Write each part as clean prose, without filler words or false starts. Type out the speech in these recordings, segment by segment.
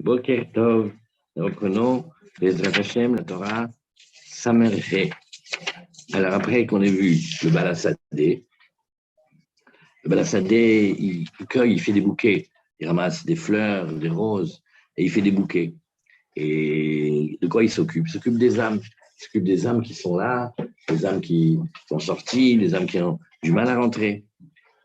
Boker Tov, nous reprenons Bezrat Hashem, la Torah, Samerhe. Alors après qu'on ait vu le Balasadé, il cueille, il fait des bouquets, il ramasse des fleurs, des roses, et il fait des bouquets. Et de quoi il s'occupe? Il s'occupe des âmes. Il s'occupe des âmes qui sont là, des âmes qui sont sorties, des âmes qui ont du mal à rentrer.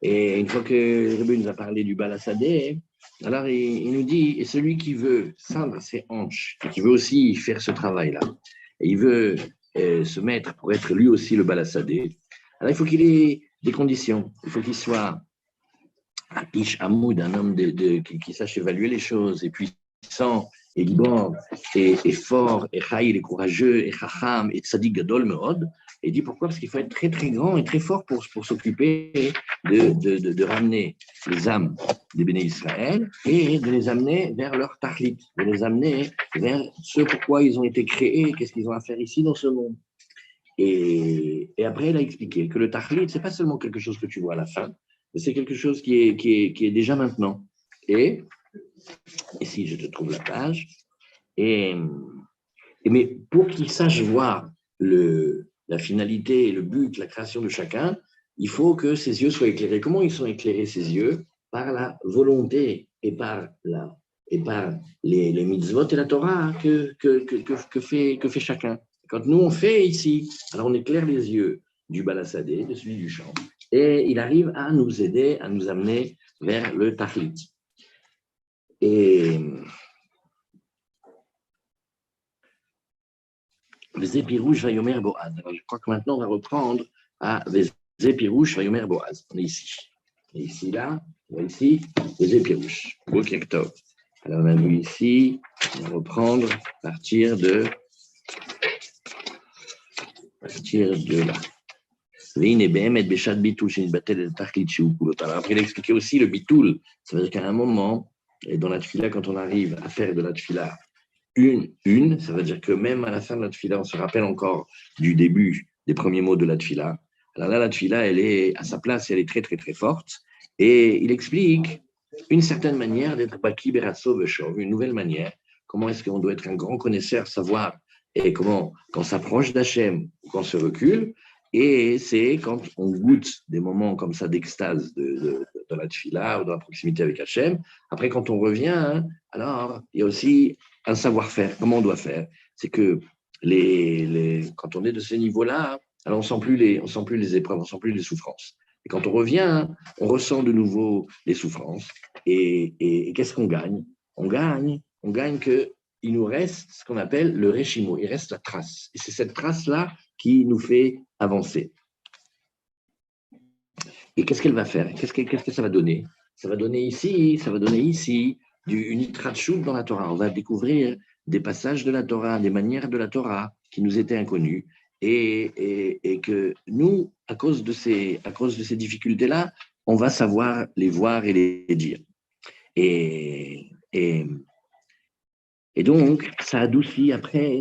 Et une fois que Rebbe nous a parlé du Balasadé, alors il nous dit, et celui qui veut ceindre ses hanches, et qui veut aussi faire ce travail-là, et il veut se mettre pour être lui aussi le Balasadé, alors il faut qu'il ait des conditions. Il faut qu'il soit un Ish Hamoud, un homme qui sache évaluer les choses, et puissant, et libre, et fort, et Chaïl, et courageux, et Chacham, et Tzadik Gadol Meod. Et il dit pourquoi? Parce qu'il faut être très très grand et très fort pour s'occuper de ramener les âmes des béné Israël et de les amener vers leur tahlit, de les amener vers ce pourquoi ils ont été créés, qu'est-ce qu'ils ont à faire ici dans ce monde. Et après, il a expliqué que le tahlit, c'est pas seulement quelque chose que tu vois à la fin, mais c'est quelque chose qui est déjà maintenant. Et ici, je te trouve la page. Mais pour qu'ils sachent voir la finalité et le but, la création de chacun, il faut que ses yeux soient éclairés. Comment ils sont éclairés, ces yeux? Par la volonté et par les mitzvot et la Torah que fait chacun. Quand nous, on fait ici, alors on éclaire les yeux du Balasadé, de celui du chant, et il arrive à nous aider, à nous amener vers le Tahlit. Et Vézépirouche Vayomer Boaz. Alors, je crois que maintenant, on va reprendre à Vézépirouche Vayomer Boaz. On est ici. Et ici, là, on va ici, Vézépirouche. Boker Tov. Alors, on a vu ici, on va reprendre à partir de là. Alors, après, il a expliqué aussi le bitoul. Ça veut dire qu'à un moment, et dans la tefila, quand on arrive à faire de la tefila, ça veut dire que même à la fin de la tefila, on se rappelle encore du début des premiers mots de la tefila. Alors là, la tefila, elle est à sa place, elle est très, très, très forte. Et il explique une certaine manière d'être baki berasso veshov, une nouvelle manière. Comment est-ce qu'on doit être un grand connaisseur, savoir, et comment, quand on s'approche d'Hachem, quand on se recule. Et c'est quand on goûte des moments comme ça d'extase de la tefila ou dans la proximité avec Hachem. Après, quand on revient, alors il y a aussi un savoir-faire, comment on doit faire. C'est que quand on est de ce niveau-là, alors on ne sent plus les épreuves, on ne sent plus les souffrances. Et quand on revient, on ressent de nouveau les souffrances. Et qu'est-ce qu'on gagne? On gagne qu'il nous reste ce qu'on appelle le réchimo, il reste la trace. Et c'est cette trace-là qui nous fait avancer. Et qu'est-ce qu'elle va faire? Qu'est-ce que ça va donner? Ça va donner ici une itrachout dans la Torah. On va découvrir des passages de la Torah, des manières de la Torah qui nous étaient inconnues et que nous, à cause de ces difficultés-là, on va savoir les voir et les dire. Et donc, ça adoucit après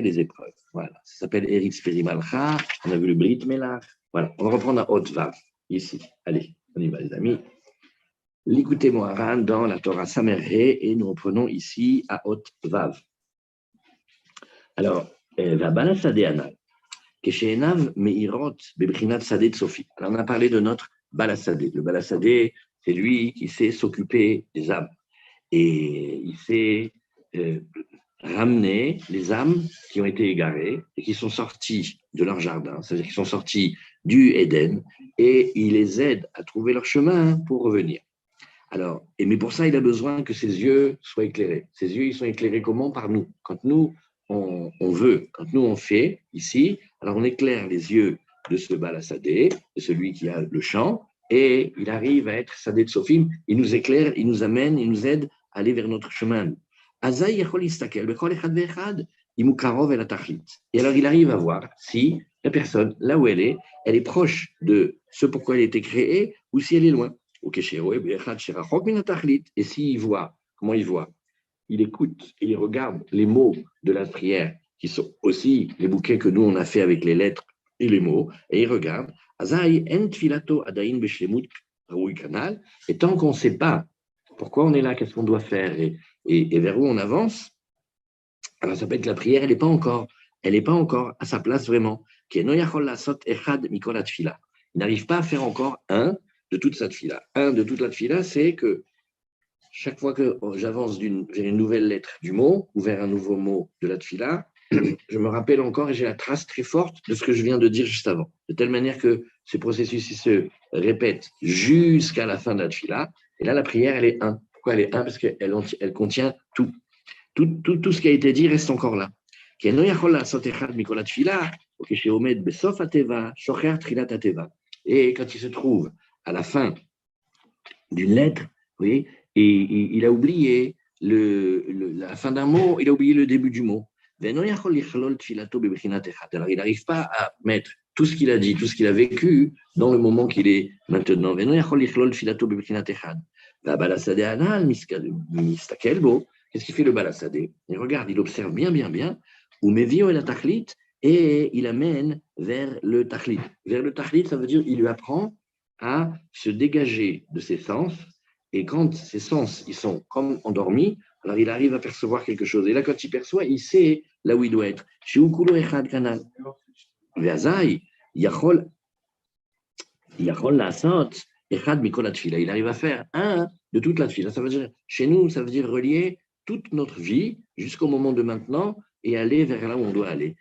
les épreuves. Voilà, ça s'appelle Eritz Perimalcha. On a vu le Brit Melach. Voilà, on va reprendre à Haute Vav, ici. Allez, on y va, les amis. L'écoutez Moharan dans la Torah Samerhe et nous reprenons ici à Haute Vav. Alors, Vabala Sadéana, Keshenav Meirot, Bebrinat Sadé Sofi. Alors, on a parlé de notre Balasadé. Le Balasadé, c'est lui qui sait s'occuper des âmes. Et il sait ramener les âmes qui ont été égarées et qui sont sorties de leur jardin, c'est-à-dire qui sont sorties du Éden, et il les aide à trouver leur chemin pour revenir. Alors, mais pour ça, il a besoin que ses yeux soient éclairés. Ses yeux, ils sont éclairés comment? Par nous. Quand nous, on veut, quand nous, on fait, ici, alors on éclaire les yeux de ce Balasadé, de celui qui a le champ, et il arrive à être Sadé de Sophim, il nous éclaire, il nous amène, il nous aide à aller vers notre chemin. Et alors il arrive à voir si la personne, là où elle est proche de ce pourquoi elle a été créée, ou si elle est loin. Et s'il voit, comment il voit? Il écoute et il regarde les mots de la prière, qui sont aussi les bouquets que nous on a fait avec les lettres et les mots, et il regarde. Et tant qu'on ne sait pas Pourquoi on est là? Qu'est-ce qu'on doit faire? Et vers où on avance? Alors, ça peut être que la prière, elle n'est pas encore à sa place vraiment. Il n'arrive pas à faire encore un de toute sa tfila. Un de toute la tfila, c'est que chaque fois que j'avance vers une nouvelle lettre du mot ou vers un nouveau mot de la tfila, je me rappelle encore et j'ai la trace très forte de ce que je viens de dire juste avant. De telle manière que ce processus il se répète jusqu'à la fin de la tfila. Et là, la prière, elle est un. Pourquoi elle est un? Parce qu'elle contient tout. Tout ce qui a été dit reste encore là. Et quand il se trouve à la fin d'une lettre, oui, et il a oublié la fin d'un mot, il a oublié le début du mot. Alors il n'arrive pas à mettre tout ce qu'il a dit, tout ce qu'il a vécu dans le moment qu'il est maintenant. Qu'est-ce qu'il fait le balasadé? Il regarde, il observe bien, bien, bien, ou mevio et la tachlit, et il amène vers le tachlit. Vers le tachlit, ça veut dire il lui apprend à se dégager de ses sens, et quand ses sens ils sont comme endormis, alors il arrive à percevoir quelque chose. Et là, quand il perçoit, il sait là où il doit être. Il arrive à faire un de toute la tfila. Ça veut dire, chez nous, ça veut dire relier toute notre vie jusqu'au moment de maintenant et aller vers là où on doit aller.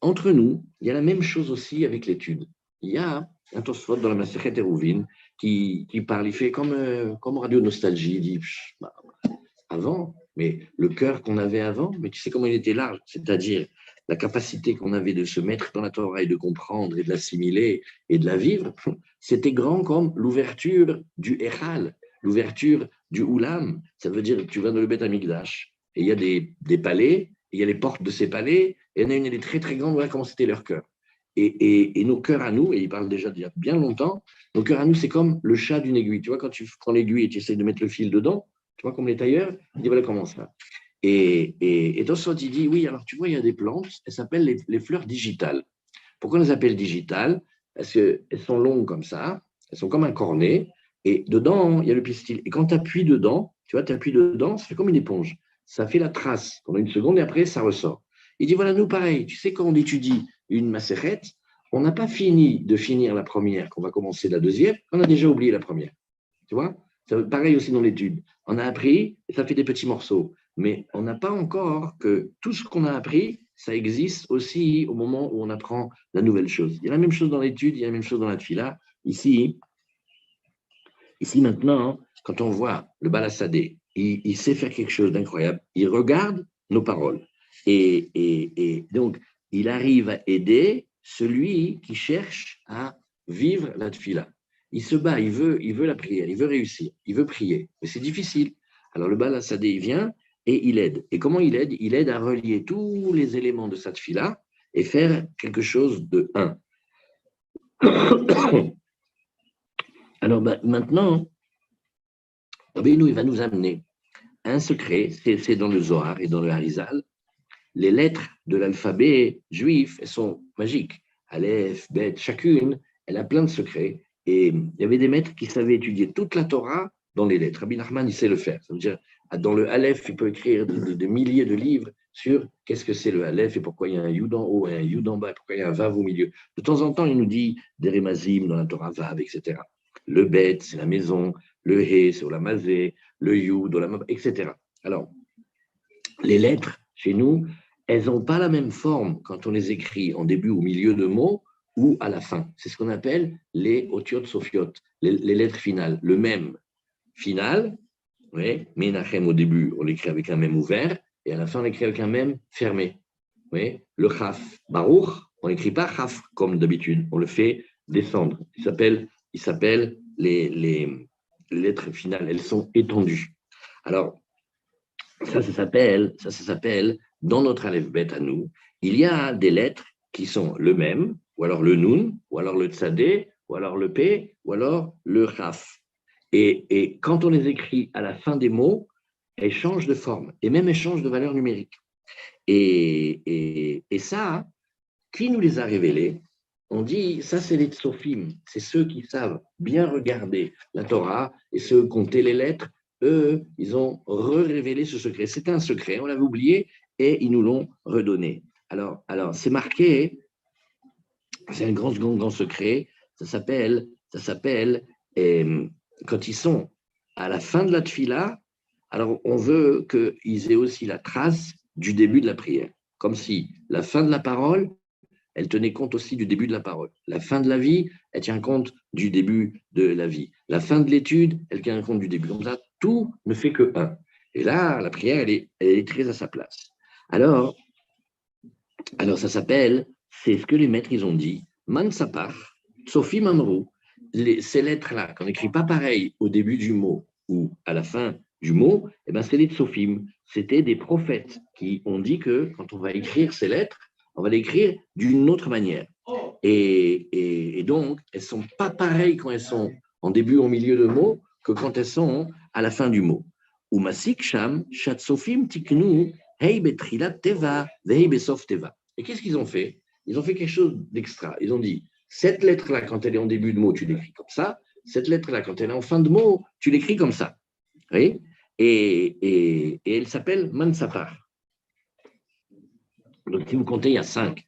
Entre nous, il y a la même chose aussi avec l'étude. Il y a un Tosfot dans la Masechet Eruvin qui parle, il fait comme Radio Nostalgie, il dit bah, avant, mais le cœur qu'on avait avant, mais tu sais comment il était large, c'est-à-dire la capacité qu'on avait de se mettre dans la Torah et de comprendre et de l'assimiler et de la vivre, c'était grand comme l'ouverture du Echal, l'ouverture du Oulam. Ça veut dire que tu vas dans le Beth Amikdash et il y a des palais, et il y a les portes de ces palais, et il y en a une, elle est très très grande, voilà comment c'était leur cœur. Et nos cœurs à nous, et il parle déjà d'il y a bien longtemps, nos cœurs à nous, c'est comme le chat d'une aiguille. Tu vois, quand tu prends l'aiguille et tu essaies de mettre le fil dedans, tu vois, comme les tailleurs, il dit voilà comment ça. Et Tosfot, il dit oui, alors tu vois, il y a des plantes, elles s'appellent les fleurs digitales. Pourquoi on les appelle digitales? Parce qu'elles sont longues comme ça, elles sont comme un cornet, et dedans, il y a le pistil. Et quand tu appuies dedans, tu vois, tu appuies dedans, ça fait comme une éponge. Ça fait la trace pendant une seconde et après, ça ressort. Il dit voilà, nous, pareil, tu sais, quand on étudie une macérette, on n'a pas fini de finir la première, qu'on va commencer la deuxième, on a déjà oublié la première. Tu vois? Pareil aussi dans l'étude. On a appris et ça fait des petits morceaux. Mais on n'a pas encore que tout ce qu'on a appris, ça existe aussi au moment où on apprend la nouvelle chose. Il y a la même chose dans l'étude, il y a la même chose dans la tfila. Ici maintenant, quand on voit le Balassadé, il sait faire quelque chose d'incroyable. Il regarde nos paroles. Et donc, il arrive à aider celui qui cherche à vivre la tfila. Il se bat, il veut la prière, il veut réussir, il veut prier. Mais c'est difficile. Alors, le Balassadé, il vient et il aide. Et comment il aide? Il aide à relier tous les éléments de sa tfila et faire quelque chose de un. Alors, maintenant, Rabbeinu, il va nous amener un secret, c'est dans le Zohar et dans le Harizal. Les lettres de l'alphabet juif, elles sont magiques. Aleph, Bet, chacune, elle a plein de secrets. Et il y avait des maîtres qui savaient étudier toute la Torah dans les lettres. Rabbi Nachman, il sait le faire. Ça veut dire, dans le Aleph, il peut écrire des milliers de livres sur qu'est-ce que c'est le Aleph et pourquoi il y a un Yud en haut et un Yud en bas, et pourquoi il y a un Vav au milieu. De temps en temps, il nous dit des Remazim dans la Torah Vav, etc. Le Bet, c'est la maison. Le He, c'est la Mazé. Le Yud, la Mab, etc. Alors, les lettres, chez nous, elles n'ont pas la même forme quand on les écrit en début ou milieu de mots ou à la fin. C'est ce qu'on appelle les otiotes sophiot, les lettres finales. Le même final, oui, Menachem au début, on l'écrit avec un même ouvert, et à la fin, on l'écrit avec un même fermé. Oui, le Chaf, Baruch, on n'écrit pas Chaf comme d'habitude, on le fait descendre. Il s'appelle les lettres finales, elles sont étendues. Alors, ça s'appelle, dans notre Aleph-Bet à nous, il y a des lettres qui sont le même, ou alors le Nun, ou alors le Tzadé, ou alors le P, ou alors le Chaf. Et quand on les écrit à la fin des mots, elles changent de forme, et même elles changent de valeur numérique. Et ça, qui nous les a révélées? on dit, ça c'est les Tsofim, c'est ceux qui savent bien regarder la Torah et ceux compter les lettres, eux, ils ont révélé ce secret. C'était un secret, on l'avait oublié et ils nous l'ont redonné. Alors c'est marqué, c'est un grand secret, ça s'appelle, quand ils sont à la fin de la tfila, alors on veut qu'ils aient aussi la trace du début de la prière, comme si la fin de la parole, elle tenait compte aussi du début de la parole. La fin de la vie, elle tient compte du début de la vie. La fin de l'étude, elle tient compte du début. Comme ça, tout ne fait que un. Et là, la prière, elle est très à sa place. Alors, ça s'appelle, c'est ce que les maîtres, ils ont dit, Mansapar, Sophie Mamrou, ces lettres-là, qu'on n'écrit pas pareil au début du mot ou à la fin du mot, eh ben, c'est des Tsophim. C'était des prophètes qui ont dit que quand on va écrire ces lettres, on va l'écrire d'une autre manière. Et donc, elles ne sont pas pareilles quand elles sont en début ou en milieu de mot que quand elles sont à la fin du mot. Ou Masik Sham, Shat Sophim Tiknu, Hei Betrilat Teva, Vei Besof Teva. Et qu'est-ce qu'ils ont fait? Ils ont fait quelque chose d'extra. Ils ont dit, cette lettre-là, quand elle est en début de mot, tu l'écris comme ça. Cette lettre-là, quand elle est en fin de mot, tu l'écris comme ça. Oui, et elle s'appelle Mansapar. Donc, si vous comptez, il y a 5.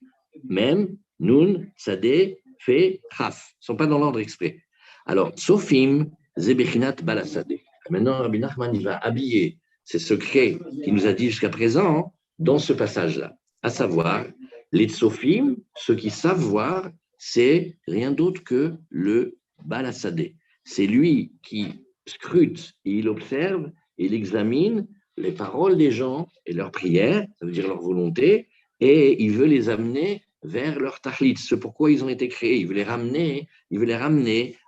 Mem, Nun, Sadeh, Fe, Chaf. Ils ne sont pas dans l'ordre exprès. Alors, Sofim, Zebechinat, Balasadeh. Maintenant, Rabbi Nachman, il va habiller ces secrets qu'il nous a dit jusqu'à présent dans ce passage-là. À savoir, les Sofim, ceux qui savent voir, c'est rien d'autre que le Balasadeh. C'est lui qui scrute et il observe et il examine les paroles des gens et leurs prières, ça veut dire leur volonté, et il veut les amener vers leur tahlit, ce pourquoi ils ont été créés. Il veut les ramener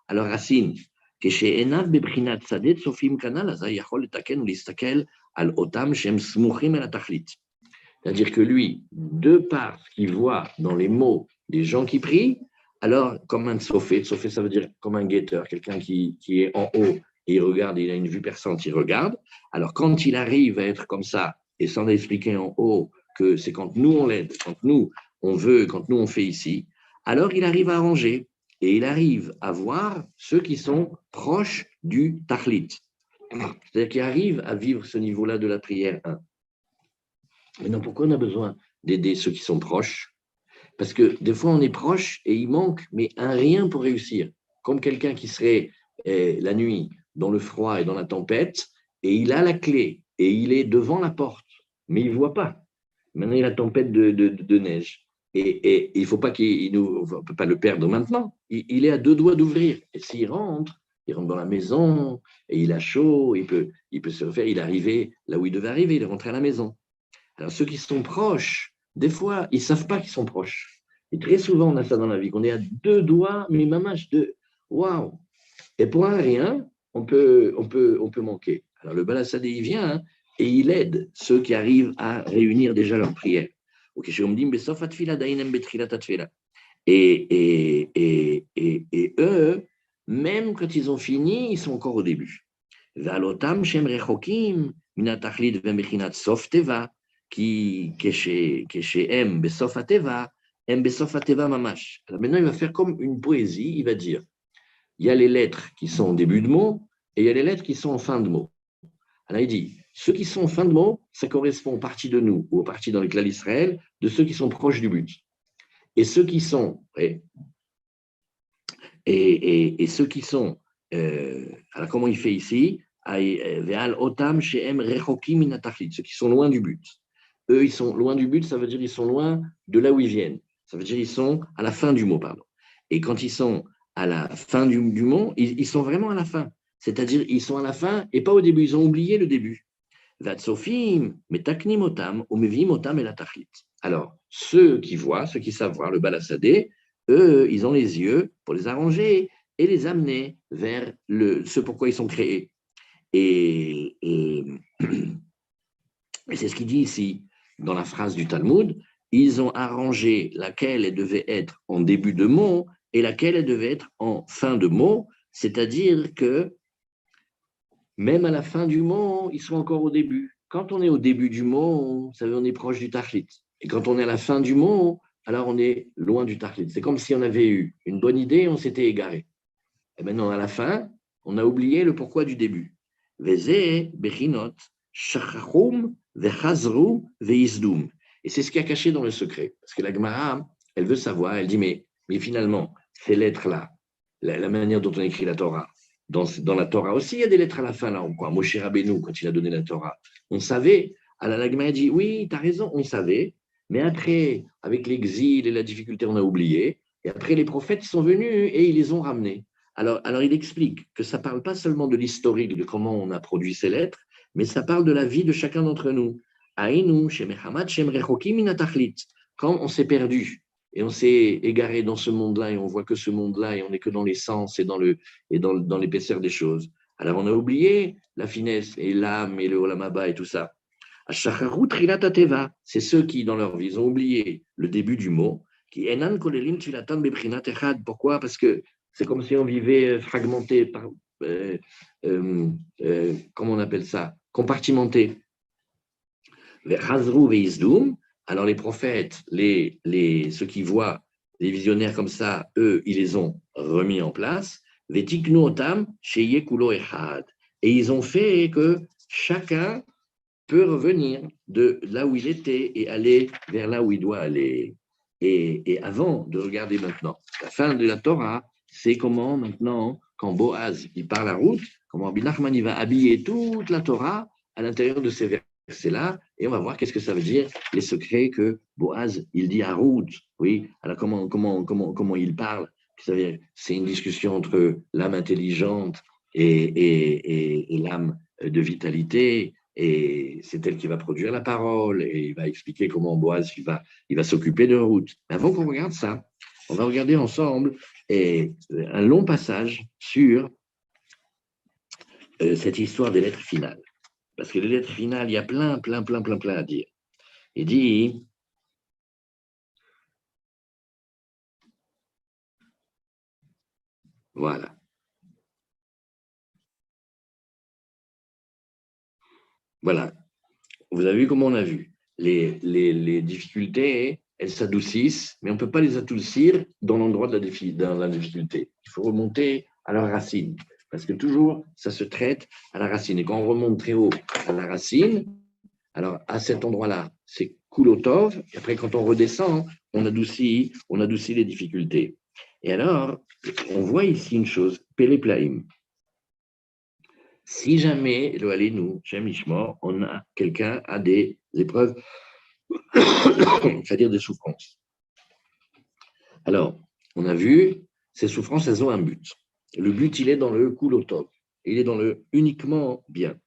à leur racine. C'est-à-dire que lui, de par ce qu'il voit dans les mots des gens qui prient, alors comme un tsofé, ça veut dire comme un guetteur, quelqu'un qui est en haut et il regarde, il a une vue perçante, il regarde. Alors quand il arrive à être comme ça, et sans expliquer en haut que c'est quand nous on l'aide, quand nous on veut, quand nous on fait ici, alors il arrive à arranger et il arrive à voir ceux qui sont proches du tahlit. C'est-à-dire qu'il arrive à vivre ce niveau-là de la prière 1. Maintenant, pourquoi on a besoin d'aider ceux qui sont proches? Parce que des fois, on est proche et il manque, mais un rien pour réussir. Comme quelqu'un qui serait la nuit dans le froid et dans la tempête, et il a la clé, et il est devant la porte, mais il ne voit pas. Maintenant, il y a la tempête de neige. Et il faut pas on ne peut pas le perdre maintenant. Il est à 2 doigts d'ouvrir. Et s'il rentre, il rentre dans la maison, et il a chaud, il peut se refaire, il est arrivé là où il devait arriver, il est rentré à la maison. Alors, ceux qui sont proches, des fois, ils ne savent pas qu'ils sont proches. Et très souvent, on a ça dans la vie, qu'on est à 2 doigts, mais mamache, waouh! Et pour un rien, on peut manquer. Alors, le Balassadé, il vient et il aide ceux qui arrivent à réunir déjà leur prière. Et eux, même quand ils ont fini, ils sont encore au début. qui כשהם בסוף הטבע, הם בסוף הטבע ממש. Alors maintenant, il va faire comme une poésie, il va dire, il y a les lettres qui sont en début de mot et il y a les lettres qui sont en fin de mot. Alors il dit, ceux qui sont en fin de mot, ça correspond aux parties de nous, ou aux parties dans les clans d'Israël, de ceux qui sont proches du but. Et ceux qui sont, et ceux qui sont, alors comment il fait ici? Ceux qui sont loin du but. Eux, ils sont loin du but, ça veut dire ils sont loin de là où ils viennent. Ça veut dire ils sont à la fin du mot, pardon. Et quand ils sont à la fin du mot, ils sont vraiment à la fin. C'est-à-dire ils sont à la fin et pas au début. Ils ont oublié le début. Alors, ceux qui voient, ceux qui savent voir le balassadé, eux, ils ont les yeux pour les arranger et les amener vers ce pourquoi ils sont créés. Et c'est ce qu'il dit ici dans la phrase du Talmud, ils ont arrangé laquelle elle devait être en début de mot et laquelle elle devait être en fin de mot, c'est-à-dire que même à la fin du mot, ils sont encore au début. Quand on est au début du mot, ça veut dire on est proche du tachlit. Et quand on est à la fin du mot, alors on est loin du Tachlit. C'est comme si on avait eu une bonne idée et on s'était égaré. Et maintenant, à la fin, on a oublié le pourquoi du début. Veze, bechinot, shachachum, vechazru, veizdum. Et c'est ce qu'il y a caché dans le secret. Parce que la Gemara, elle veut savoir, elle dit, mais finalement, ces lettres-là, la manière dont on écrit la Torah, dans la Torah aussi, il y a des lettres à la fin, là, quoi. Moshe Rabbeinu, quand il a donné la Torah, on savait. Alors la Gemara dit, oui, tu as raison, on savait, mais après, avec l'exil et la difficulté, on a oublié. Et après, les prophètes sont venus et ils les ont ramenés. Alors il explique que ça ne parle pas seulement de l'historique, de comment on a produit ces lettres, mais ça parle de la vie de chacun d'entre nous. Aïnou, Shem Echamad, Shem Rechokim, Minatachlit. Quand on s'est perdu et on s'est égaré dans ce monde-là et on voit que ce monde-là et on n'est que dans les sens et dans l'épaisseur des choses. Alors on a oublié la finesse et l'âme et le olamaba et tout ça. Ashacharu Trilat Ateva, c'est ceux qui dans leur vie ont oublié le début du mot. Qui enan kolelim tfilatan bebrinat echad. Pourquoi? Parce que c'est comme si on vivait fragmenté, comment on appelle ça? Compartimenté. Alors les prophètes, ceux qui voient les visionnaires comme ça, eux, ils les ont remis en place. Et ils ont fait que chacun peut revenir de là où il était et aller vers là où il doit aller. Et avant de regarder maintenant, la fin de la Torah, c'est comment maintenant, quand Boaz il part la route, comment Rabbi Nachman il va habiller toute la Torah à l'intérieur de ces versets-là, et on va voir qu'est-ce que ça veut dire, les secrets que Boaz il dit à route. Oui, alors comment il parle. C'est une discussion entre l'âme intelligente et l'âme de vitalité, et c'est elle qui va produire la parole, et il va expliquer comment Boaz il va s'occuper de route. Mais avant qu'on regarde ça, on va regarder ensemble un long passage sur cette histoire des lettres finales. Parce que les lettres finales, il y a plein à dire. Il dit, voilà. Voilà. Vous avez vu comment on a vu. Les difficultés, elles s'adoucissent, mais on ne peut pas les adoucir dans l'endroit de dans la difficulté. Il faut remonter à la racine. Parce que toujours, ça se traite à la racine. Et quand on remonte très haut à la racine, alors à cet endroit-là, c'est Kulotov. Et après, quand on redescend, on adoucit les difficultés. Et alors, on voit ici une chose, Péléplaïm. Si jamais, le Alénou, Shem Ishmor, on a quelqu'un a des épreuves, c'est-à-dire des souffrances. Alors, on a vu, ces souffrances, elles ont un but. Le but, il est dans le Kulotov. Il est dans le uniquement bien.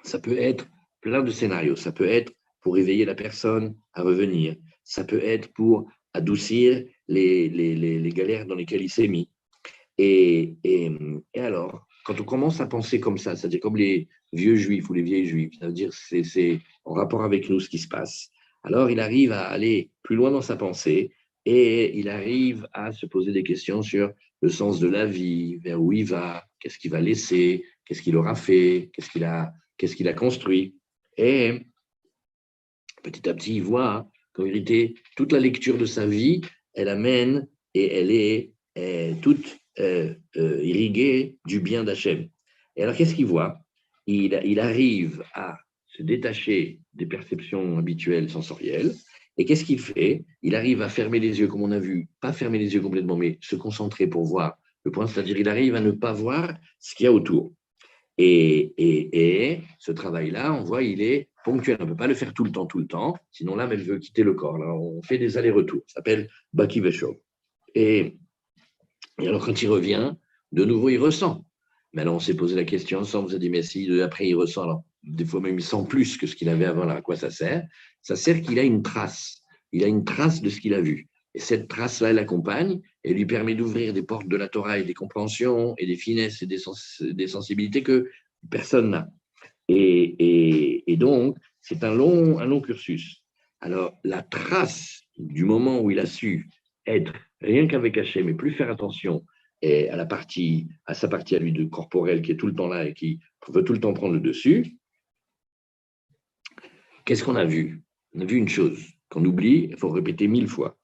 Ça peut être plein de scénarios. Ça peut être pour éveiller la personne à revenir. Ça peut être pour adoucir les galères dans lesquelles il s'est mis. Et alors, quand on commence à penser comme ça, c'est-à-dire comme les vieux juifs ou les vieilles juifs, c'est-à-dire c'est en rapport avec nous ce qui se passe, alors il arrive à aller plus loin dans sa pensée et il arrive à se poser des questions sur le sens de la vie, vers où il va, qu'est-ce qu'il va laisser, qu'est-ce qu'il aura fait, qu'est-ce qu'il a construit. Et petit à petit, il voit qu'en vérité, toute la lecture de sa vie, elle amène et elle est toute irriguée du bien d'Hachem. Et alors, qu'est-ce qu'il voit? Il arrive à se détacher des perceptions habituelles sensorielles. Et qu'est-ce qu'il fait? Il arrive à fermer les yeux, comme on a vu, pas fermer les yeux complètement, mais se concentrer pour voir le point, c'est-à-dire il arrive à ne pas voir ce qu'il y a autour. Et ce travail-là, on voit, il est ponctuel. On ne peut pas le faire tout le temps, sinon l'âme, elle veut quitter le corps. Alors, on fait des allers-retours. Ça s'appelle Baki Veshov. Et alors, quand il revient, de nouveau, il ressent. Mais alors, on s'est posé la question ensemble, on s'est dit, mais si après, il ressent, alors, des fois même, il sent plus que ce qu'il avait avant, là, à quoi ça sert? Ça sert qu'il a une trace. Il a une trace de ce qu'il a vu. Et cette trace-là, elle l'accompagne et lui permet d'ouvrir des portes de la Torah et des compréhensions et des finesses et des sensibilités que personne n'a. Et donc, c'est un long cursus. Alors, la trace du moment où il a su être rien qu'avec Hachem et plus faire attention à sa partie à lui de corporelle qui est tout le temps là et qui veut tout le temps prendre le dessus, qu'est-ce qu'on a vu? On a vu une chose. qu'on oublie, il faut répéter 1000 fois.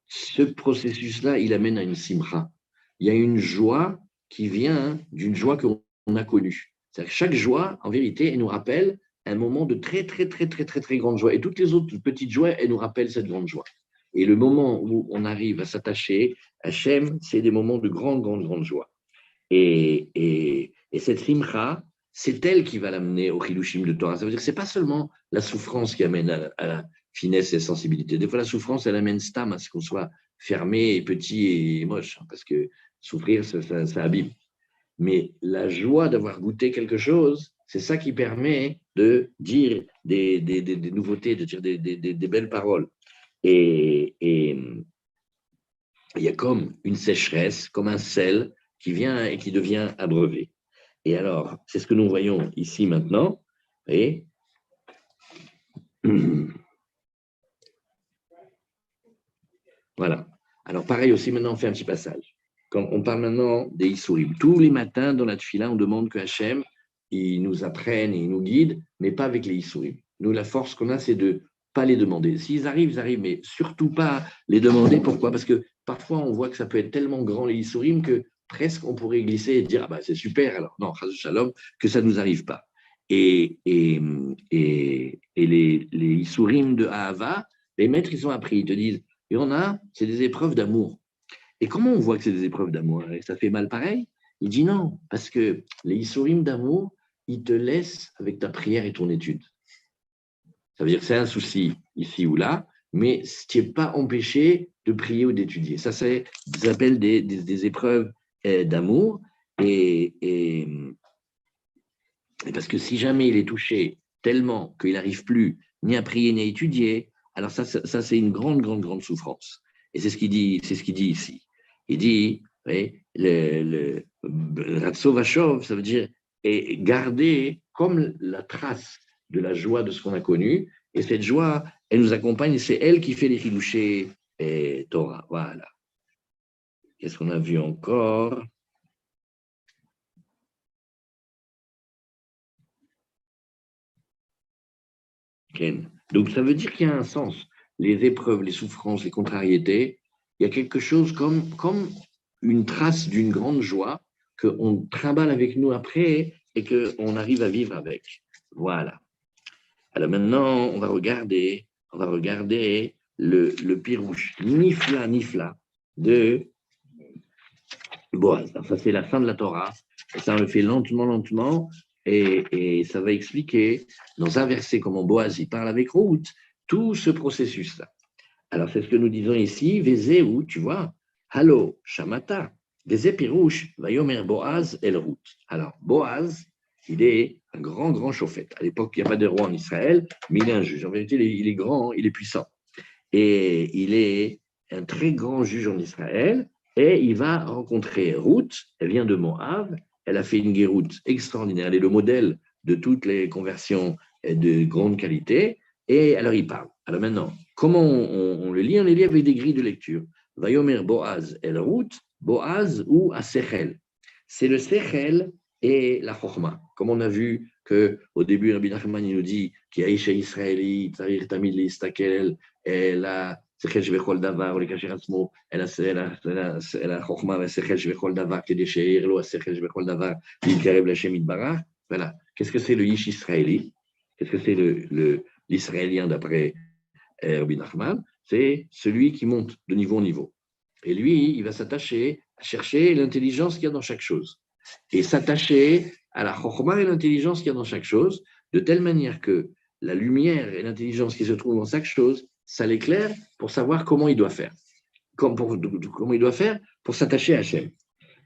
Ce processus-là, il amène à une simcha. Il y a une joie qui vient d'une joie qu'on a connue. C'est-à-dire que chaque joie, en vérité, elle nous rappelle un moment de très, très, très, très, très, très grande joie. Et toutes les autres petites joies, elles nous rappellent cette grande joie. Et le moment où on arrive à s'attacher à Hachem, c'est des moments de grande, grande, grande joie. Et cette simcha, c'est elle qui va l'amener au chidushim de Torah. Ça veut dire que ce n'est pas seulement la souffrance qui amène à la finesse et sensibilité. Des fois, la souffrance, elle amène stam à ce qu'on soit fermé et petit et moche, hein, parce que souffrir, ça abîme. Mais la joie d'avoir goûté quelque chose, c'est ça qui permet de dire des nouveautés, de dire des belles paroles. Et il y a comme une sécheresse, comme un sel qui vient et qui devient abreuvé. Et alors, c'est ce que nous voyons ici maintenant. Et voilà. Alors, pareil aussi, maintenant, on fait un petit passage. Quand on parle maintenant des Issourim, tous les matins dans la Tfila, on demande que Hachem, il nous apprenne et il nous guide, mais pas avec les Issourim. Nous, la force qu'on a, c'est de ne pas les demander. S'ils arrivent, ils arrivent, mais surtout pas les demander. Pourquoi? Parce que parfois, on voit que ça peut être tellement grand, les Issourim, que presque on pourrait glisser et dire, ah ben, c'est super, alors non, Chazou Shalom, que ça ne nous arrive pas. Et les Issourim de Ahava, les maîtres, ils ont appris, ils te disent, il y en a, c'est des épreuves d'amour. Et comment on voit que c'est des épreuves d'amour? Ça fait mal pareil? Il dit non, parce que les Issourim d'amour, ils te laissent avec ta prière et ton étude. Ça veut dire que c'est un souci ici ou là, mais tu n'es pas empêché de prier ou d'étudier. Ça s'appelle des épreuves d'amour. Et parce que si jamais il est touché tellement qu'il n'arrive plus ni à prier ni à étudier, alors ça c'est une grande, grande, grande souffrance. Et c'est ce qu'il dit ici. Il dit, oui, le Ratso Vachov, ça veut dire et garder comme la trace de la joie de ce qu'on a connu. Et cette joie, elle nous accompagne, c'est elle qui fait les Hidushé et Torah. Voilà. Qu'est-ce qu'on a vu encore? Donc, ça veut dire qu'il y a un sens. Les épreuves, les souffrances, les contrariétés, il y a quelque chose comme une trace d'une grande joie qu'on trimballe avec nous après et qu'on arrive à vivre avec. Voilà. Alors maintenant, on va regarder le pirouche, Nifla, Nifla, de Boaz. Alors, ça, c'est la fin de la Torah. Et ça, on le fait lentement, lentement. Et ça va expliquer, dans un verset, comment Boaz il parle avec Ruth, tout ce processus-là. Alors, c'est ce que nous disons ici, Vezeu, tu vois, Halo, Shamata, Veze Pirouche, Vayomer Boaz El Ruth. Alors, Boaz, il est un grand, grand chauffette. À l'époque, il n'y a pas de roi en Israël, mais il est un juge. En vérité, il est grand, il est puissant. Et il est un très grand juge en Israël. Et il va rencontrer Ruth, elle vient de Moab, elle a fait une guéroute extraordinaire, elle est le modèle de toutes les conversions de grande qualité, et alors il parle. Alors maintenant, comment on le lit? On les lit avec des grilles de lecture. Vayomer Boaz el Ruth, Boaz ou Asechel. C'est le Sechel et la Chochma. Comme on a vu qu'au début, Rabbi Nachman il nous dit qu'il y a Isha Israéli, Tzarir Tamid Listakel, la שכל שבכל דבר, ולקשר עצמו אל החוכמה והשכל שבכל דבר, כדי שיהיה לו השכל שבכל דבר, להתקרב להשם יתברך. Voilà. Qu'est-ce que c'est le Yish israéli? Qu'est-ce que c'est l'israélien d'après Rabbi Nachman? C'est celui qui monte de niveau en niveau. Et lui, il va s'attacher à chercher l'intelligence qu'il y a dans chaque chose. Et s'attacher à la chokhmah et l'intelligence qu'il y a dans chaque chose, de telle manière que la lumière et l'intelligence qui se trouvent dans chaque chose, ça l'éclaire pour savoir comment il doit faire. Comment il doit faire pour s'attacher à Hachem.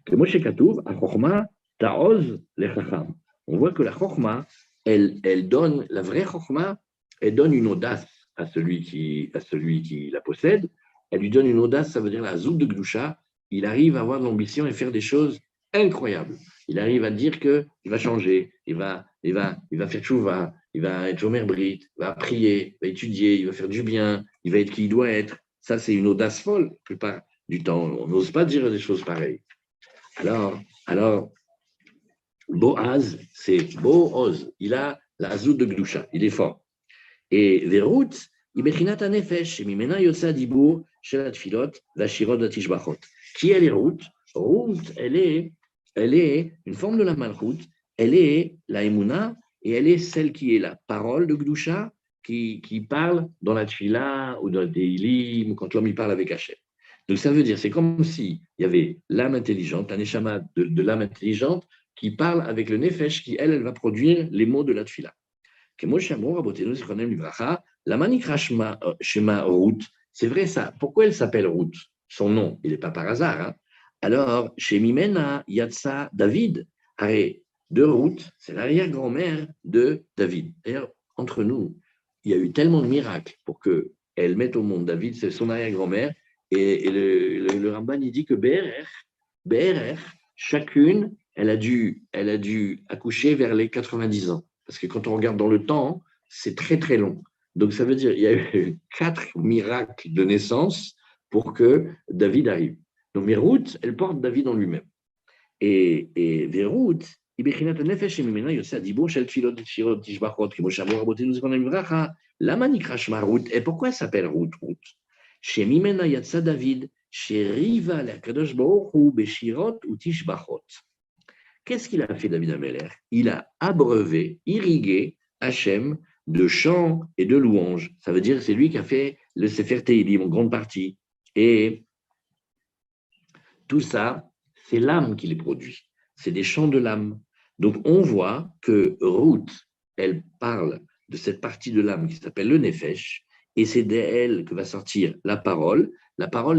Que Moshe Katouv, à chokhmah, ta'oz le chacham. On voit que la chokhmah, elle donne, la vraie chokhmah, elle donne une audace à celui qui la possède. Elle lui donne une audace, ça veut dire la zouk de Gdusha. Il arrive à avoir de l'ambition et faire des choses incroyables. Il arrive à dire qu'il va changer, il va faire tchouva, il va être Jomer Brit, il va prier, il va étudier, il va faire du bien, il va être qui il doit être. Ça, c'est une audace folle, la plupart du temps. On n'ose pas dire des choses pareilles. Alors Boaz, c'est Boaz. Il a la zout de Gdusha, il est fort. Et Verut, היא בחינת הנפש, שממנה יוצא הדיבור של התפילות והשירות והתשבחות. Qui elle est Ruth? Ruth, elle est une forme de la Malchut, elle est la Emouna, et elle est celle qui est la parole de Gdusha, qui parle dans la Tfila ou dans le Teilim, quand l'homme y parle avec Hachem. Donc ça veut dire, c'est comme s'il y avait l'âme intelligente, un neshama de l'âme intelligente, qui parle avec le nefesh, qui elle va produire les mots de la Tfila. La manikra Shema Ruth, c'est vrai ça. Pourquoi elle s'appelle Ruth? Son nom, il n'est pas par hasard. Hein? Alors, chez Mimena, Yatsa David, de Ruth, c'est l'arrière-grand-mère de David. D'ailleurs, entre nous, il y a eu tellement de miracles pour qu'elle mette au monde David, c'est son arrière-grand-mère, et le Ramban, il dit que BRR, chacune, elle a dû accoucher vers les 90 ans. Parce que quand on regarde dans le temps, c'est très, très long. Donc, ça veut dire qu'il y a eu 4 miracles de naissance pour que David arrive. Donc, mais Ruth, elle porte David en lui-même. Et Ruth, et pourquoi elle s'appelle Ruth? David, qu'est-ce qu'il a fait, David Ameller? Il a abreuvé, irrigué Hachem de chants et de louanges. Ça veut dire que c'est lui qui a fait le Sefer Tehilim en grande partie. Et tout ça, c'est l'âme qui les produit. C'est des chants de l'âme. Donc, on voit que Ruth, elle parle de cette partie de l'âme qui s'appelle le Nefesh, et c'est d'elle que va sortir la parole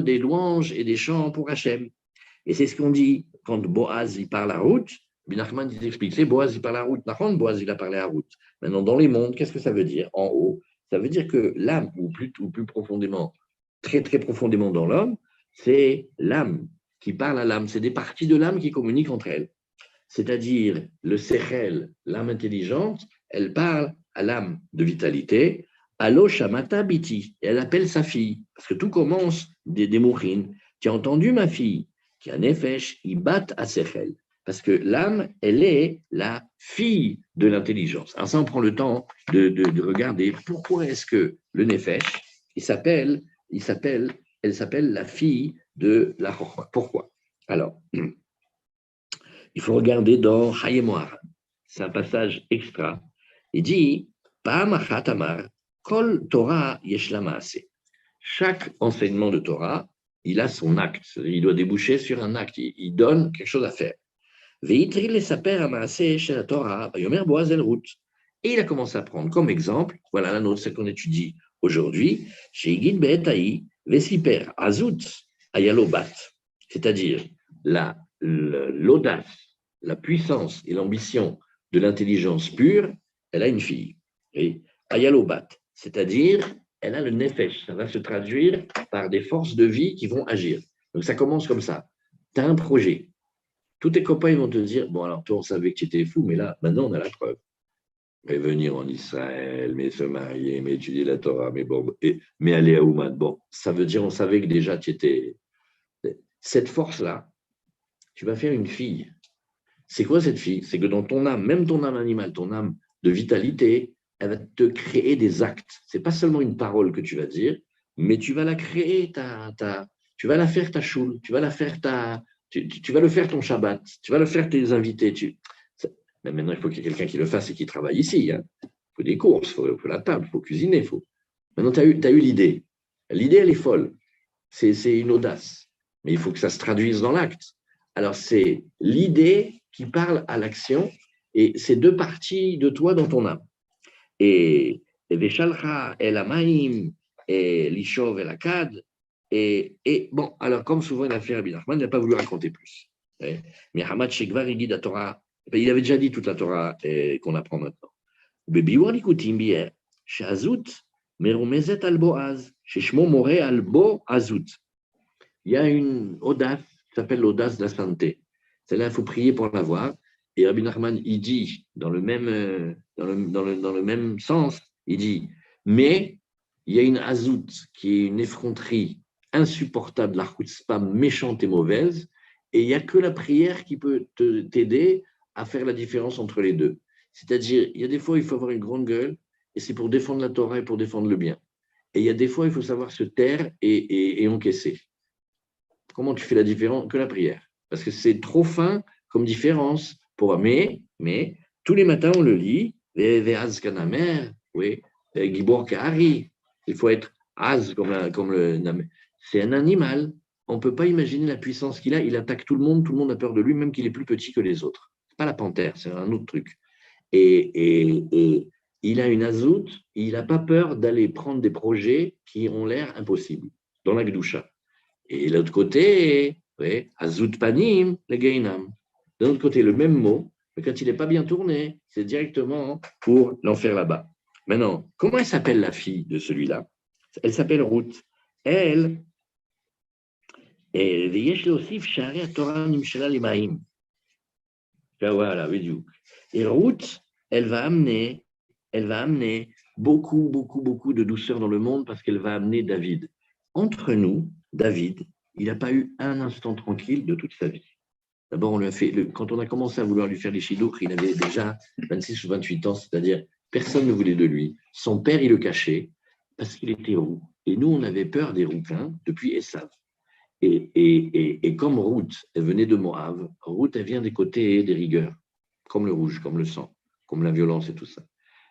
des louanges et des chants pour Hachem. Et c'est ce qu'on dit quand Boaz il parle à Ruth. Binachman il explique, c'est Boaz il parle à Ruth. Nachon, Boaz il a parlé à Ruth. Maintenant, dans les mondes, qu'est-ce que ça veut dire? En haut, ça veut dire que l'âme, ou plus profondément, très très profondément dans l'homme, c'est l'âme qui parle à l'âme. C'est des parties de l'âme qui communiquent entre elles. C'est-à-dire le sechel, l'âme intelligente, elle parle à l'âme de vitalité. Allo Shamata Biti, et elle appelle sa fille, parce que tout commence des mourines. Tu as entendu ma fille? Qui a nefesh, il bat à sechel. Parce que l'âme, elle est la fille de l'intelligence. Alors ça, on prend le temps de regarder pourquoi est-ce que le nefesh, elle s'appelle la fille de la chokma. Pourquoi? Alors, il faut regarder dans Hayemoar. C'est un passage extra. Il dit, Pa'am achat amar, kol Torah yesh la maaseh. Chaque enseignement de Torah, il a son acte. Il doit déboucher sur un acte. Il donne quelque chose à faire. Et il a commencé à prendre comme exemple, voilà la nôtre, celle qu'on étudie aujourd'hui, c'est-à-dire l'audace, la puissance et l'ambition de l'intelligence pure, elle a une fille. Et Ayalobat, c'est-à-dire elle a le nefesh, ça va se traduire par des forces de vie qui vont agir. Donc ça commence comme ça. Tu as un projet. Tous tes copains ils vont te dire, bon alors toi on savait que tu étais fou, mais là, maintenant on a la preuve. Mais venir en Israël, mais se marier, mais étudier la Torah, mais aller à Oumad, bon, ça veut dire on savait que déjà tu étais... Cette force-là, tu vas faire une fille. C'est quoi cette fille? C'est que dans ton âme, même ton âme animale, ton âme de vitalité, elle va te créer des actes. Ce n'est pas seulement une parole que tu vas dire, mais tu vas la créer, tu vas la faire ta choule, tu vas la faire tu vas le faire ton Shabbat, tu vas le faire tes invités. Mais maintenant, il faut qu'il y ait quelqu'un qui le fasse et qui travaille ici. Hein. Il faut des courses, il faut la table, il faut cuisiner. Maintenant, tu as eu l'idée. L'idée, elle est folle. C'est une audace. Mais il faut que ça se traduise dans l'acte. Alors, c'est l'idée qui parle à l'action et c'est 2 parties de toi dans ton âme. Et Veshalcha, El Amaim, et Lishov, El Akad. Et bon, alors, comme souvent il a fait Rabbi Nachman, il n'a pas voulu raconter plus. Mais Hamad Shekvar, il dit la Torah, il avait déjà dit toute la Torah qu'on apprend maintenant. Bebiwar likutim bier, she'azut, merumezet al boaz, sheshmo more al bo azut. Il y a une audace qui s'appelle l'audace de la sainteté. Celle-là, il faut prier pour l'avoir. Et Rabbi Nachman, il dit, dans le même sens, il dit, mais il y a une azout qui est une effronterie insupportable, la chutzpah méchante et mauvaise, et il n'y a que la prière qui peut t'aider à faire la différence entre les deux. C'est-à-dire, il y a des fois, il faut avoir une grande gueule, et c'est pour défendre la Torah et pour défendre le bien. Et il y a des fois, il faut savoir se taire et encaisser. Comment tu fais la différence que la prière? Parce que c'est trop fin comme différence. Mais tous les matins, on le lit, Ve'az Kanamer, oui, Gibor Kahari. Il faut être Az comme le. C'est un animal. On ne peut pas imaginer la puissance qu'il a. Il attaque tout le monde a peur de lui, même qu'il est plus petit que les autres. Ce n'est pas la panthère, c'est un autre truc. Et il a une azout, il n'a pas peur d'aller prendre des projets qui ont l'air impossibles dans la Gdusha. Et l'autre côté, oui, azout panim, le gainam. De l'autre côté, le même mot, mais quand il n'est pas bien tourné, c'est directement pour l'enfer là-bas. Maintenant, comment elle s'appelle la fille de celui-là? Elle s'appelle Ruth. Elle, et voilà, et Ruth, elle va amener beaucoup, beaucoup, beaucoup de douceur dans le monde parce qu'elle va amener David. Entre nous, David, il n'a pas eu un instant tranquille de toute sa vie. D'abord, on lui a fait, quand on a commencé à vouloir lui faire les chidoukh, il avait déjà 26 ou 28 ans, c'est-à-dire personne ne voulait de lui. Son père, il le cachait parce qu'il était roux. Et nous, on avait peur des rouquins depuis Esav. Et comme Ruth, elle venait de Moab, Ruth, elle vient des côtés des rigueurs, comme le rouge, comme le sang, comme la violence et tout ça.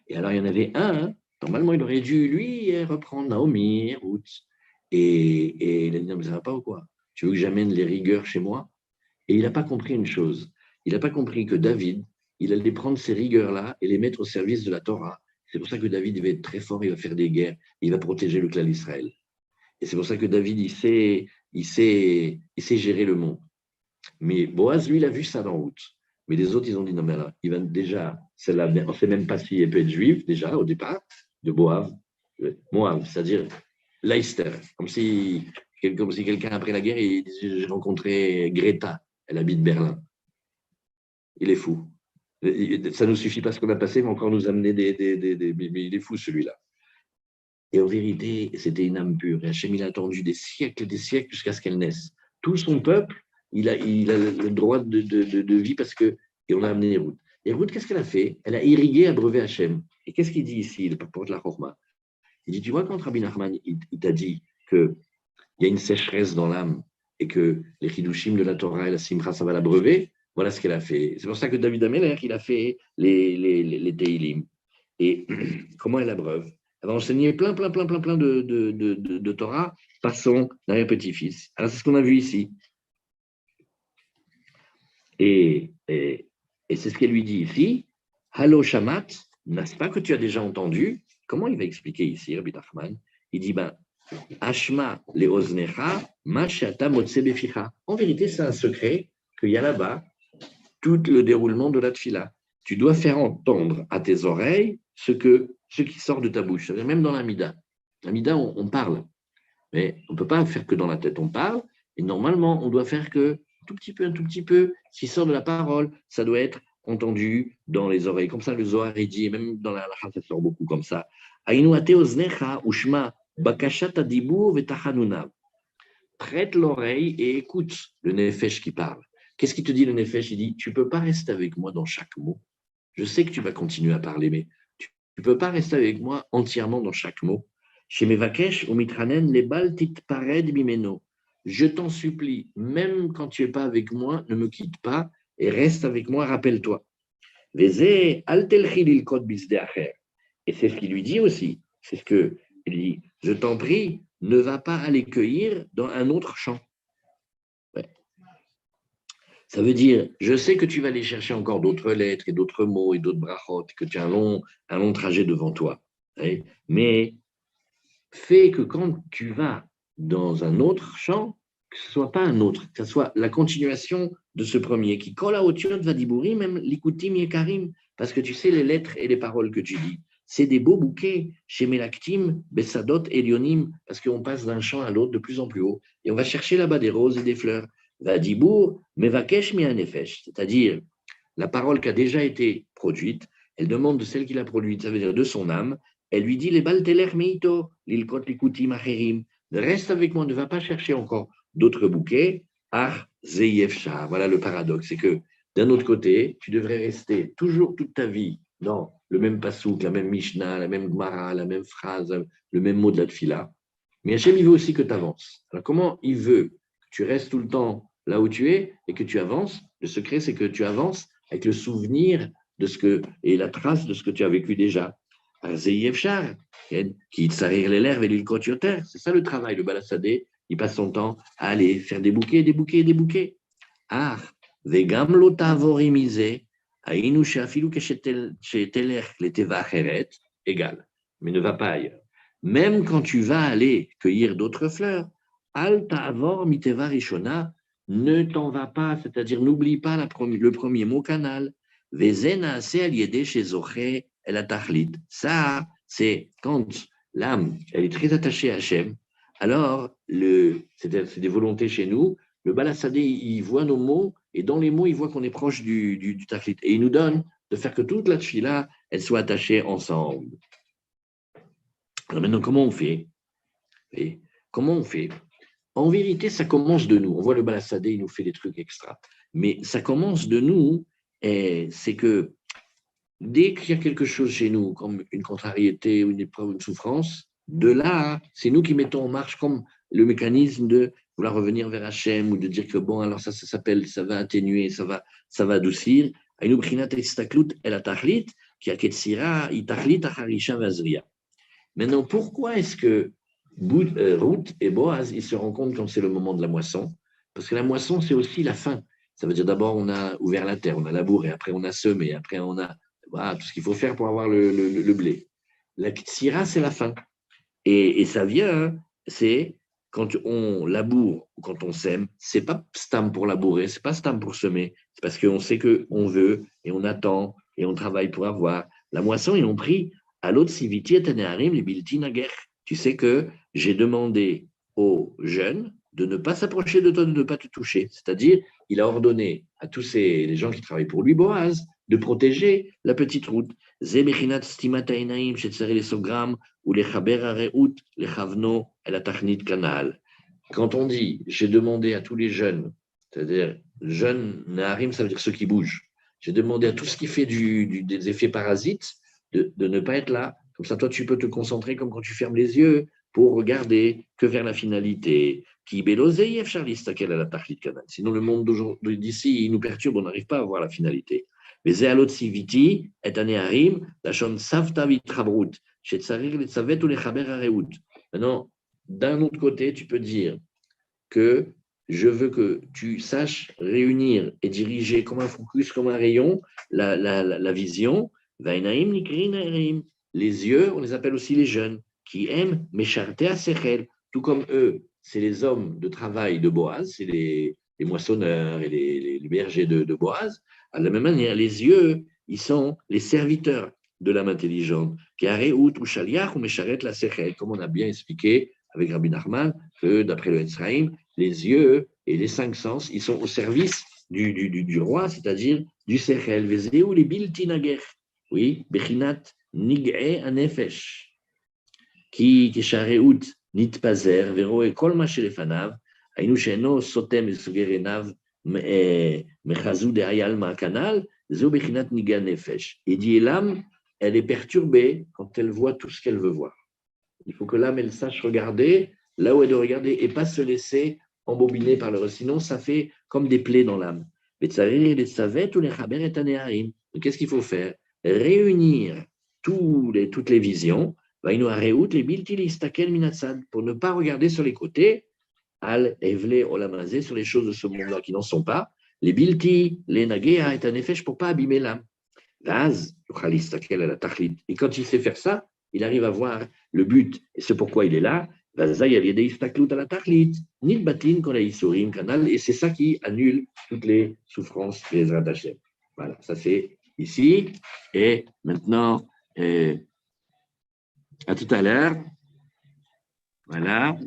Et alors, il y en avait un, normalement, il aurait dû, lui, reprendre Naomi, Ruth. Et il a dit, non, mais ça va pas ou quoi? Tu veux que j'amène les rigueurs chez moi? Et il n'a pas compris une chose. Il n'a pas compris que David, il allait prendre ces rigueurs-là et les mettre au service de la Torah. C'est pour ça que David, il va être très fort, il va faire des guerres, il va protéger le clan d'Israël. Et c'est pour ça que David, il sait gérer le monde. Mais Boaz, lui, il a vu ça dans route. Mais les autres, ils ont dit, non, mais là, il va déjà, celle-là, on ne sait même pas si elle peut être juive, déjà, au départ, de Moab, c'est-à-dire Leicester, comme si quelqu'un, après la guerre, il disait, j'ai rencontré Greta, elle habite Berlin. Il est fou. Ça ne nous suffit pas ce qu'on a passé, mais encore nous amener mais il est fou, celui-là. Et en vérité, c'était une âme pure. Et Hachem, il a attendu des siècles jusqu'à ce qu'elle naisse. Tout son peuple, il a le droit de vie parce que. Et on a amené Ruth. Et Ruth, qu'est-ce qu'elle a fait? Elle a irrigué, abreuvé Hachem. Et qu'est-ce qu'il dit ici, le porte la Chorma? Il dit, tu vois, quand Rabbi Nachman, il t'a dit qu'il y a une sécheresse dans l'âme et que les chidushim de la Torah et la Simcha, ça va l'abreuver, voilà ce qu'elle a fait. C'est pour ça que David Ameler, il a fait les Teilim. Et comment elle abreuve? Elle va enseigner plein de Torah par son arrière-petit-fils. Alors, c'est ce qu'on a vu ici. Et c'est ce qu'elle lui dit ici. Hallo Shamat, n'est-ce pas que tu as déjà entendu? Comment il va expliquer ici, Rabbi Nachman? Il dit, Ashma leoznecha, mashata motse beficha. En vérité, c'est un secret qu'il y a là-bas, tout le déroulement de la tfila. Tu dois faire entendre à tes oreilles ce qui sort de ta bouche. Même dans l'amida. L'amida, on parle. Mais on ne peut pas faire que dans la tête, on parle. Et normalement, on doit faire que un tout petit peu, ce qui sort de la parole, ça doit être entendu dans les oreilles. Comme ça, le Zohar est dit, et même dans la halakha, ça sort beaucoup comme ça. Aïnou ate oznecha ushma bakashat adibur vetachanuna. Prête l'oreille et écoute le nefesh qui parle. Qu'est-ce qu'il te dit le nefesh? Il dit, tu ne peux pas rester avec moi dans chaque mot. Je sais que tu vas continuer à parler, mais tu ne peux pas rester avec moi entièrement dans chaque mot. Chez Mevakesh, ou Mitranen, les balles pared bimeno. Je t'en supplie, même quand tu n'es pas avec moi, ne me quitte pas et reste avec moi, rappelle-toi. Et c'est ce qu'il lui dit aussi. C'est ce qu'il dit. Je t'en prie, ne va pas aller cueillir dans un autre champ. Ouais. Ça veut dire, je sais que tu vas aller chercher encore d'autres lettres et d'autres mots et d'autres brachot, que tu as un long trajet devant toi. Ouais. Mais fais que quand tu vas dans un autre champ, que ce ne soit pas un autre, que ce soit la continuation de ce premier, qui colle à Otiot Vadibouri, même l'Ikutim Yekarim, parce que tu sais les lettres et les paroles que tu dis. C'est des beaux bouquets chez Melaktim, Bessadot, Elionim, parce qu'on passe d'un champ à l'autre de plus en plus haut. Et on va chercher là-bas des roses et des fleurs. Vadibour, Mevakesh Mianefesh, c'est-à-dire la parole qui a déjà été produite, elle demande de celle qui l'a produite, ça veut dire de son âme, elle lui dit les balteler meito, l'ilkot likutim acherim, reste avec moi, ne va pas chercher encore d'autres bouquets, ar zeyefsha. Voilà le paradoxe, c'est que d'un autre côté, tu devrais rester toujours toute ta vie dans le même pasouk, la même Mishnah, la même Gemara, la même phrase, le même mot de la tfila. Mais Hachem, il veut aussi que tu avances. Alors, comment il veut que tu restes tout le temps là où tu es et que tu avances? Le secret, c'est que tu avances avec le souvenir de ce que, et la trace de ce que tu as vécu déjà. Qui s'arrire les lèvres et l'île terre. C'est ça le travail. Le balassadé, il passe son temps à aller faire des bouquets, des bouquets, des bouquets. Ah, vegam lo tavorimise, ainu sheafilu shetelech leteva acheret, égal, mais ne va pas ailleurs. Même quand tu vas aller cueillir d'autres fleurs, al ta'avor miteva rishona, ne t'en va pas, c'est-à-dire n'oublie pas le premier mot canal. Vezena ase al yede shezoche el atachlit. Ça, c'est quand l'âme, elle est très attachée à Hachem, alors c'est des volontés chez nous. Le balassadé, il voit nos mots, et dans les mots, il voit qu'on est proche du tachlit. Et il nous donne de faire que toute la tfila, elle soit attachée ensemble. Alors maintenant, comment on fait? Et comment on fait? En vérité, ça commence de nous. On voit le balassadé, il nous fait des trucs extra. Mais ça commence de nous, et c'est que dès qu'il y a quelque chose chez nous, comme une contrariété, une épreuve, une souffrance, de là, c'est nous qui mettons en marche comme le mécanisme de vouloir revenir vers Hachem ou de dire que bon, alors ça s'appelle, ça va atténuer, ça va adoucir. Maintenant, pourquoi est-ce que Ruth et Boaz, ils se rencontrent quand c'est le moment de la moisson? Parce que la moisson, c'est aussi la fin. Ça veut dire d'abord, on a ouvert la terre, on a labouré, après on a semé, après on a voilà, tout ce qu'il faut faire pour avoir le blé. La ktsira, c'est la fin. Et ça vient, c'est quand on laboure ou quand on sème, c'est pas stam pour labourer, c'est pas stam pour semer, c'est parce qu'on sait qu'on veut et on attend et on travaille pour avoir. La moisson, ils ont pris à l'autre civiti et tanéarim les bilti naguer. Tu sais que j'ai demandé aux jeunes de ne pas s'approcher de toi, de ne pas te toucher. C'est-à-dire, il a ordonné à tous les gens qui travaillent pour lui, Boaz, de protéger la petite route. Zemechinat stimata enaim, shetzare les sogrammes, ou les chaber areut, les chavno, et la tachnit canal. Quand on dit, j'ai demandé à tous les jeunes, c'est-à-dire jeunes naharim, ça veut dire ceux qui bougent, j'ai demandé à tout ce qui fait des effets parasites de ne pas être là. Comme ça, toi, tu peux te concentrer comme quand tu fermes les yeux pour regarder que vers la finalité. Qui beloseyev Charlie Stakel à la tachlit canal. Sinon, le monde d'ici, il nous perturbe, on n'arrive pas à voir la finalité. Mais Zealot Siviti est un Neharim, la Shon Savta Vitrabrut, chez Tsarir les Savet ou les Chaber Areout. Maintenant, d'un autre côté, tu peux dire que je veux que tu saches réunir et diriger comme un focus, comme un rayon, la vision. Vainaim Nikrin Arim. Les yeux, on les appelle aussi les jeunes, qui aiment Meshartea Sechel, tout comme eux, c'est les hommes de travail de Boaz, c'est les moissonneurs et les bergers de Boaz. À la même manière, les yeux, ils sont les serviteurs de l'âme intelligente. Ou Shaliach ou Mesharet la Sechel, comme on a bien expliqué avec Rabbi Nachman, que d'après le Etzraïm, les yeux et les cinq sens, ils sont au service du roi, c'est-à-dire du Sechel. Vezeu les Bilti Nager. Oui, Bechinat Nig'e Anefesh. Qui Shareut Nitpazer, Vero et Kolma Shelefanav, Ainu Sheno Sotem et Sugerenav, Mechazou de Hayalma Canal, Zobechinat Niga Nefesh. Et dit l'âme, elle est perturbée quand elle voit tout ce qu'elle veut voir. Il faut que l'âme, elle sache regarder là où elle doit regarder et pas se laisser embobiner par le reste. Sinon, ça fait comme des plaies dans l'âme. Les tsarir, les savet ou les chaber et tanéharim. Qu'est-ce qu'il faut faire? Réunir toutes les visions, pour ne pas regarder sur les côtés, al evle olamazé, sur les choses de ce monde-là qui n'en sont pas, les bilti, les nagea est un effet pour ne pas abîmer l'âme. Et quand il sait faire ça, il arrive à voir le but et ce pourquoi il est là. Et c'est ça qui annule toutes les souffrances et les rattachés. Voilà, ça c'est ici. Et maintenant, à tout à l'heure. Voilà.